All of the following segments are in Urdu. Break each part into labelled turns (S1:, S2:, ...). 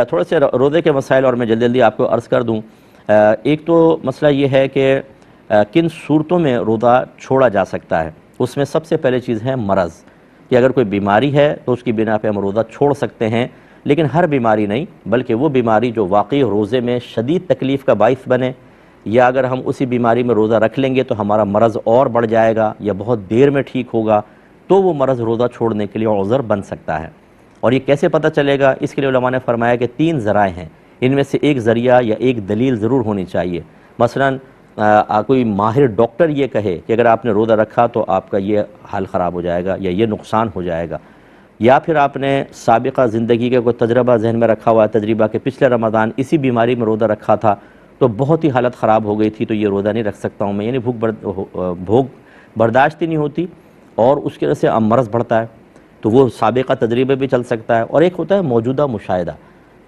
S1: تھوڑے سے روزے کے مسائل اور میں جلدی جلدی آپ کو عرض کر دوں۔ ایک تو مسئلہ یہ ہے کہ کن صورتوں میں روزہ چھوڑا جا سکتا ہے۔ اس میں سب سے پہلے چیز ہے مرض، کہ اگر کوئی بیماری ہے تو اس کی بنا پہ ہم روزہ چھوڑ سکتے ہیں، لیکن ہر بیماری نہیں، بلکہ وہ بیماری جو واقعی روزے میں شدید تکلیف کا باعث بنے، یا اگر ہم اسی بیماری میں روزہ رکھ لیں گے تو ہمارا مرض اور بڑھ جائے گا یا بہت دیر میں ٹھیک ہوگا، تو وہ مرض روزہ چھوڑنے کے لیے عذر بن سکتا ہے۔ اور یہ کیسے پتہ چلے گا؟ اس کے لیے علماء نے فرمایا کہ 3 ذرائع ہیں، ان میں سے ایک ذریعہ یا ایک دلیل ضرور ہونی چاہیے۔ مثلا کوئی ماہر ڈاکٹر یہ کہے کہ اگر آپ نے روزہ رکھا تو آپ کا یہ حال خراب ہو جائے گا یا یہ نقصان ہو جائے گا، یا پھر آپ نے سابقہ زندگی کا کوئی تجربہ ذہن میں رکھا ہوا ہے، تجربہ کہ پچھلے رمضان اسی بیماری میں روزہ رکھا تھا تو بہت ہی حالت خراب ہو گئی تھی، تو یہ روزہ نہیں رکھ سکتا ہوں میں، یعنی بھوک برداشت ہی نہیں ہوتی اور اس کی وجہ سے مرض بڑھتا ہے، تو وہ سابقہ تجربے بھی چل سکتا ہے۔ اور ایک ہوتا ہے موجودہ مشاہدہ،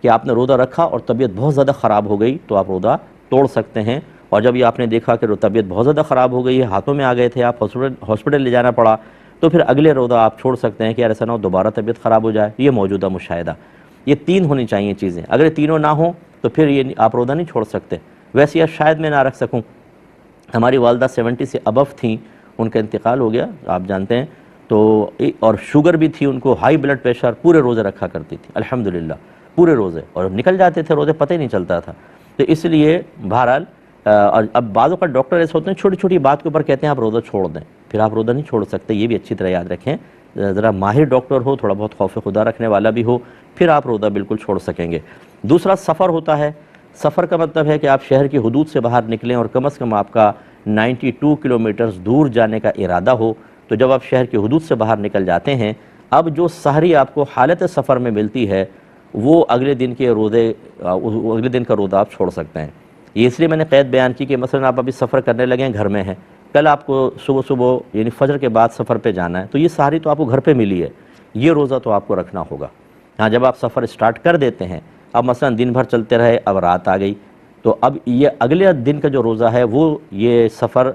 S1: کہ آپ نے روزہ رکھا اور طبیعت بہت زیادہ خراب ہو گئی تو آپ روزہ توڑ سکتے ہیں، اور جب یہ آپ نے دیکھا کہ طبیعت بہت زیادہ خراب ہو گئی ہے، ہاتھوں میں آ گئے تھے، آپ ہاسپٹل لے جانا پڑا، تو پھر اگلے روزہ آپ چھوڑ سکتے ہیں کہ یار ایسا نہ ہو دوبارہ طبیعت خراب ہو جائے۔ یہ موجودہ مشاہدہ، یہ 3 ہونی چاہیے چیزیں، اگر یہ تینوں نہ ہوں تو پھر یہ آپ روزہ نہیں چھوڑ سکتے۔ ویسے یا شاید میں نہ رکھ سکوں، ہماری والدہ 70 سے ابو تھیں، ان کا انتقال ہو گیا آپ جانتے ہیں، تو اور شوگر بھی تھی ان کو، ہائی بلڈ پریشر، پورے روزے رکھا کرتی تھی الحمدللہ، پورے روزے، اور نکل جاتے تھے روزے، پتہ ہی نہیں چلتا تھا۔ تو اس لیے بہرحال اور اب بعض اوقات ڈاکٹر ایسے ہوتے ہیں چھوٹی چھوٹی بات کے اوپر کہتے ہیں آپ روزہ چھوڑ دیں، پھر آپ روزہ نہیں چھوڑ سکتے، یہ بھی اچھی طرح یاد رکھیں۔ ذرا ماہر ڈاکٹر ہو، تھوڑا بہت خوف خدا رکھنے والا بھی ہو، پھر آپ روزہ بالکل چھوڑ سکیں گے۔ دوسرا سفر ہوتا ہے۔ سفر کا مطلب ہے کہ آپ شہر کی حدود سے باہر نکلیں اور کم از کم آپ کا 92 کلومیٹرز دور جانے کا ارادہ ہو، تو جب آپ شہر کی حدود سے باہر نکل جاتے ہیں، اب جو سحری آپ کو حالت سفر میں ملتی ہے وہ اگلے دن کا روزہ آپ چھوڑ سکتے ہیں۔ یہ اس لیے میں نے قید بیان کی کہ مثلا آپ ابھی سفر کرنے لگے ہیں، گھر میں ہیں، کل آپ کو صبح یعنی فجر کے بعد سفر پہ جانا ہے، تو یہ سحری تو آپ کو گھر پہ ملی ہے، یہ روزہ تو آپ کو رکھنا ہوگا۔ ہاں جب آپ سفر سٹارٹ کر دیتے ہیں، اب مثلا دن بھر چلتے رہے، اب رات آ گئی، تو اب یہ اگلے دن کا جو روزہ ہے وہ یہ سفر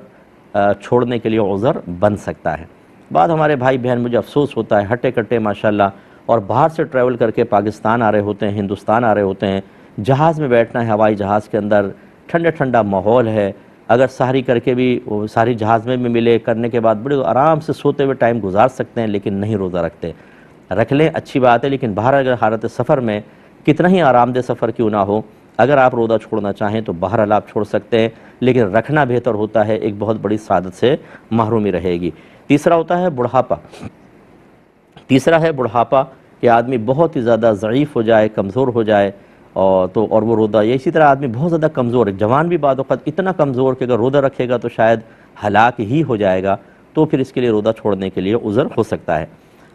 S1: چھوڑنے کے لیے عذر بن سکتا ہے۔ بعد ہمارے بھائی بہن، مجھے افسوس ہوتا ہے، ہٹے کٹے ماشاءاللہ، اور باہر سے ٹریول کر کے پاکستان آ رہے ہوتے ہیں، ہندوستان آ رہے ہوتے ہیں، جہاز میں بیٹھنا ہے، ہوائی جہاز کے اندر ٹھنڈا ٹھنڈا ماحول ہے، اگر سحری کر کے بھی سحری جہاز میں بھی ملے، کرنے کے بعد بڑے آرام سے سوتے ہوئے ٹائم گزار سکتے ہیں، لیکن نہیں روزہ رکھتے۔ رکھ لیں اچھی بات ہے، لیکن باہر اگر حالت سفر میں کتنا ہی آرام دہ سفر کیوں نہ ہو، اگر آپ روزہ چھوڑنا چاہیں تو بہرحال آپ چھوڑ سکتے ہیں، لیکن رکھنا بہتر ہوتا ہے، ایک بہت بڑی سعادت سے محرومی رہے گی۔ تیسرا ہوتا ہے بڑھاپا۔ تیسرا ہے بڑھاپا، کہ آدمی بہت ہی زیادہ ضعیف ہو جائے، کمزور ہو جائے، اور وہ روزہ، یا اسی طرح آدمی بہت زیادہ کمزور ہے، جوان بھی بعض اوقات اتنا کمزور کہ اگر روزہ رکھے گا تو شاید ہلاک ہی ہو جائے گا، تو پھر اس کے لیے روزہ چھوڑنے کے لیے عذر ہو سکتا ہے۔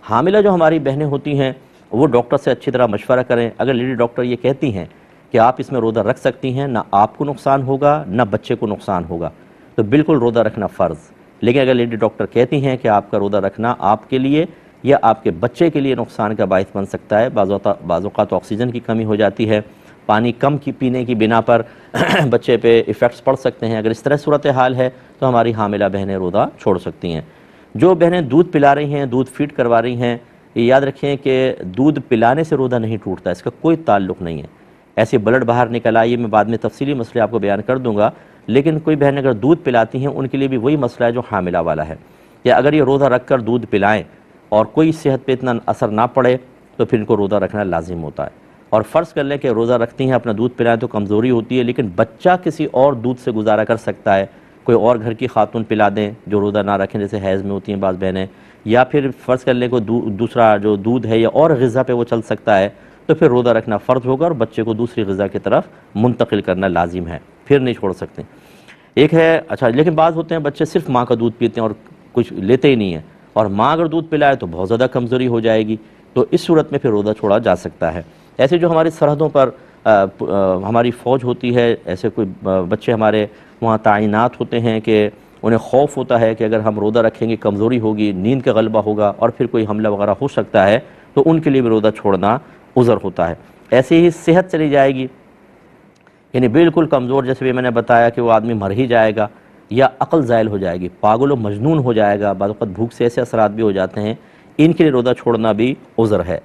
S1: حاملہ جو ہماری بہنیں ہوتی ہیں وہ ڈاکٹر سے اچھی طرح مشورہ کریں۔ اگر لیڈی ڈاکٹر یہ کہتی ہیں کہ آپ اس میں روزہ رکھ سکتی ہیں، نہ آپ کو نقصان ہوگا نہ بچے کو نقصان ہوگا، تو بالکل روزہ رکھنا فرض۔ لیکن اگر لیڈی ڈاکٹر کہتی ہیں کہ آپ کا روزہ رکھنا آپ کے لیے یا آپ کے بچے کے لیے نقصان کا باعث بن سکتا ہے، بعض اوقات آکسیجن کی کمی ہو جاتی ہے، پانی کم پینے کی بنا پر بچے پہ ایفیکٹس پڑ سکتے ہیں، اگر اس طرح صورتحال ہے تو ہماری حاملہ بہنیں روزہ چھوڑ سکتی ہیں۔ جو بہنیں دودھ پلا رہی ہیں، دودھ فیڈ کروا رہی ہیں، یہ یاد رکھیں کہ دودھ پلانے سے روزہ نہیں ٹوٹتا، اس کا کوئی تعلق نہیں ہے۔ ایسے بلڈ باہر نکل آئے، میں بعد میں تفصیلی مسئلے آپ کو بیان کر دوں گا، لیکن کوئی بہن اگر دودھ پلاتی ہیں ان کے لیے بھی وہی مسئلہ ہے جو حاملہ والا ہے، کہ اگر یہ روزہ رکھ کر دودھ پلائیں اور کوئی صحت پہ اتنا اثر نہ پڑے تو پھر ان کو روزہ رکھنا لازم ہوتا ہے۔ اور فرض کر لیں کہ روزہ رکھتی ہیں، اپنا دودھ پلائیں تو کمزوری ہوتی ہے، لیکن بچہ کسی اور دودھ سے گزارا کر سکتا ہے، کوئی اور گھر کی خاتون پلا دیں جو روزہ نہ رکھیں، جیسے حیض میں ہوتی ہیں بعض بہنیں، یا پھر فرض کر لیں کوئی دوسرا جو دودھ ہے یا اور غذا پہ وہ چل سکتا ہے، تو پھر روزہ رکھنا فرض ہوگا اور بچے کو دوسری غذا کی طرف منتقل کرنا لازم ہے، پھر نہیں چھوڑ سکتے۔ ایک ہے اچھا، لیکن بعض ہوتے ہیں بچے صرف ماں کا دودھ پیتے ہیں اور کچھ لیتے ہی نہیں ہیں، اور ماں اگر دودھ پلائے تو بہت زیادہ کمزوری ہو جائے گی، تو اس صورت میں پھر روزہ چھوڑا جا سکتا ہے۔ ایسے جو ہماری سرحدوں پر ہماری فوج ہوتی ہے، ایسے کوئی بچے ہمارے وہاں تعینات ہوتے ہیں کہ انہیں خوف ہوتا ہے کہ اگر ہم روزہ رکھیں گے کمزوری ہوگی، نیند کا غلبہ ہوگا اور پھر کوئی حملہ وغیرہ ہو سکتا ہے، تو ان کے لیے بھی روزہ چھوڑنا عذر ہوتا ہے۔ ایسے ہی صحت چلی جائے گی، یعنی بالکل کمزور، جیسے بھی میں نے بتایا کہ وہ آدمی مر ہی جائے گا، یا عقل زائل ہو جائے گی، پاگل و مجنون ہو جائے گا، بعض اوقات بھوک سے ایسے اثرات بھی ہو جاتے ہیں، ان کے لیے روزہ چھوڑنا بھی عذر ہے۔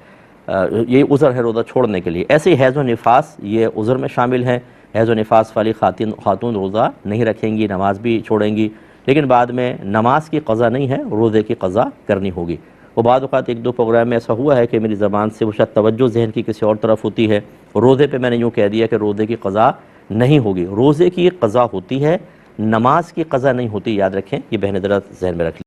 S1: یہ عذر ہے روزہ چھوڑنے کے لیے۔ ایسے ہی حیض و نفاس یہ عذر میں شامل ہیں، حیض و نفاس والی خاتون روزہ نہیں رکھیں گی، نماز بھی چھوڑیں گی، لیکن بعد میں نماز کی قضا نہیں ہے، روزے کی قضا کرنی ہوگی۔ وہ بعض اوقات ایک دو پروگرام میں ایسا ہوا ہے کہ میری زبان سے وہ شاید توجہ ذہن کی کسی اور طرف ہوتی ہے، روزے پہ میں نے یوں کہہ دیا کہ روزے کی قضا نہیں ہوگی۔ روزے کی قضا ہوتی ہے، نماز کی قضا نہیں ہوتی، یاد رکھیں، یہ بہنیں ذرا ذہن میں رکھ لیں۔